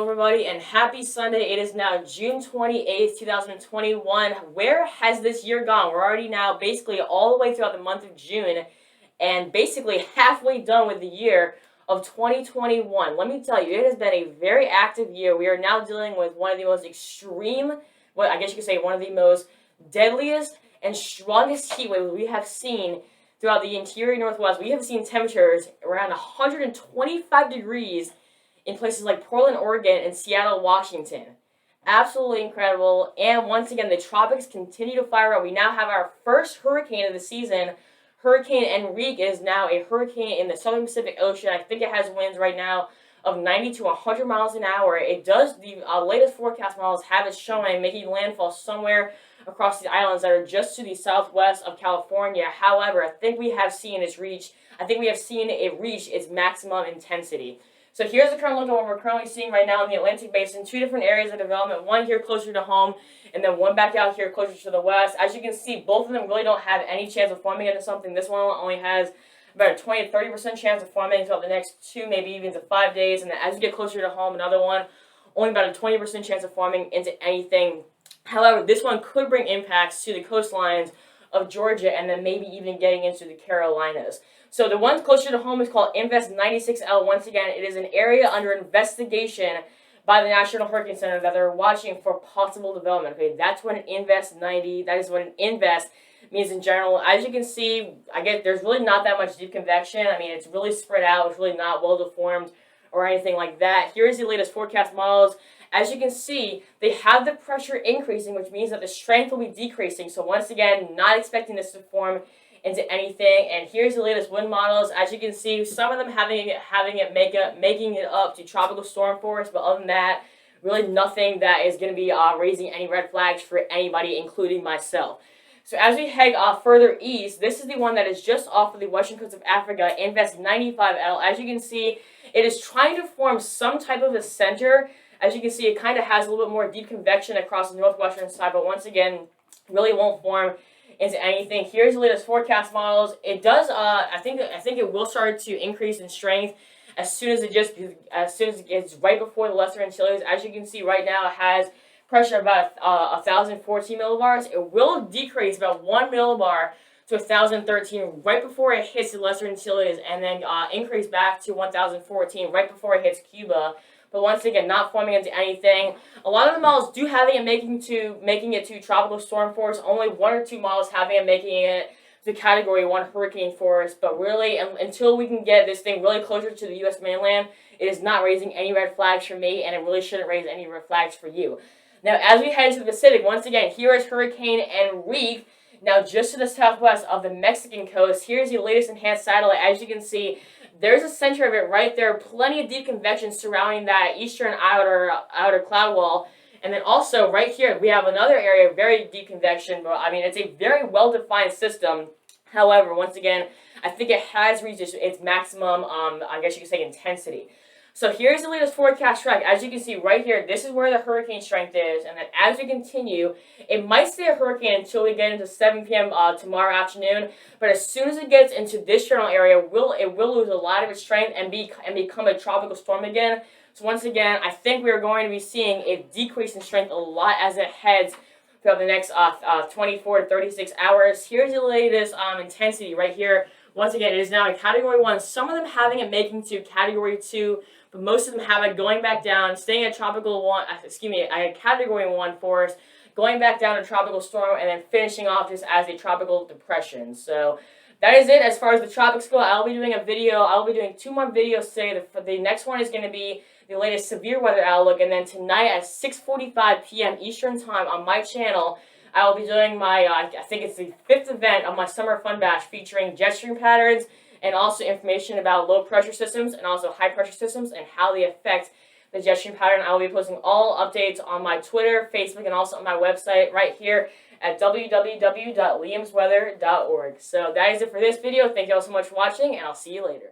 Hello everybody and happy Sunday. It is now June 28th, 2021. Where has this year gone? We're already now basically all the way throughout the month of June and basically halfway done with the year of 2021. Let me tell you, it has been a very active year. We are now dealing with one of the most extreme, well, I guess you could say one of the most deadliest and strongest heat waves we have seen throughout the interior Northwest. We have seen temperatures around 125 degrees in places like Portland, Oregon, and Seattle, Washington. Absolutely incredible. And once again, the tropics continue to fire up. We now have our first hurricane of the season. Hurricane Enrique is now a hurricane in the southern Pacific Ocean. I think it has winds right now of 90 to 100 miles an hour. It does, the latest forecast models have it showing making landfall somewhere across the islands that are just to the southwest of California. However, I think we have seen it reach its maximum intensity. So here's the current look at what we're currently seeing right now in the Atlantic Basin. Two different areas of development, one here closer to home, and then one back out here closer to the west. As you can see, both of them really don't have any chance of forming into something. This one only has about a 20 to 30% chance of forming throughout the next 2, maybe even to 5 days. And then as you get closer to home, another one, only about a 20% chance of forming into anything. However, this one could bring impacts to the coastlines of Georgia and then maybe even getting into the Carolinas. So the one closer to home is called Invest 96L. Once again, it is an area under investigation by the National Hurricane Center that they're watching for possible development. Okay, that's what an Invest 90, that is what an Invest means in general. As you can see, there's really not that much deep convection. I mean, it's really spread out. It's really not well deformed or anything like that. Here's the latest forecast models. As you can see, they have the pressure increasing, which means that the strength will be decreasing. So once again, not expecting this to form into anything. And here's the latest wind models. As you can see, some of them making it up to tropical storm force, but other than that, really nothing that is going to be raising any red flags for anybody, including myself. So as we head further east, this is the one that is just off of the western coast of Africa, Invest 95L. As you can see, it is trying to form some type of a center. As you can see, it kind of has a little bit more deep convection across the northwestern side, but once again, really won't form into anything. Here's the latest forecast models. It does, I think it will start to increase in strength as soon as it gets right before the Lesser Antilles. As you can see right now, it has pressure about 1,014 millibars. It will decrease about 1 millibar to 1,013 right before it hits the Lesser Antilles, and then increase back to 1,014 right before it hits Cuba. But once again, not forming into anything. A lot of the models do have it making it to tropical storm force. Only 1 or 2 models having it making it to Category 1 hurricane force. But really, until we can get this thing really closer to the U.S. mainland, it is not raising any red flags for me, and it really shouldn't raise any red flags for you. Now, as we head into the Pacific, once again, here is Hurricane Enrique. Now, just to the southwest of the Mexican coast, here's the latest enhanced satellite. As you can see, there's a center of it right there. Plenty of deep convection surrounding that eastern outer cloud wall. And then also right here, we have another area of very deep convection. But I mean, it's a very well-defined system. However, once again, I think it has reached its maximum, I guess you could say, intensity. So here's the latest forecast track. As you can see right here, this is where the hurricane strength is. And then as we continue, it might stay a hurricane until we get into 7 p.m. Tomorrow afternoon. But as soon as it gets into this general area, it will lose a lot of its strength and become a tropical storm again. So once again, I think we are going to be seeing a decrease in strength a lot as it heads throughout the next 24 to 36 hours. Here's the latest intensity right here. Once again, it is now in Category 1. Some of them having it making to Category 2, but most of them have it going back down, staying at Category 1 force, going back down to tropical storm, and then finishing off just as a tropical depression. So that is it as far as the tropics go. I'll be doing 2 more videos today. The next one is going to be the latest severe weather outlook, and then tonight at 6:45 p.m. Eastern Time on my channel, I will be doing my, I think it's the 5th event of my Summer Fun Bash featuring jet stream patterns and also information about low pressure systems and also high pressure systems and how they affect the jet stream pattern. I will be posting all updates on my Twitter, Facebook, and also on my website right here at www.liamsweather.org. So that is it for this video. Thank you all so much for watching, and I'll see you later.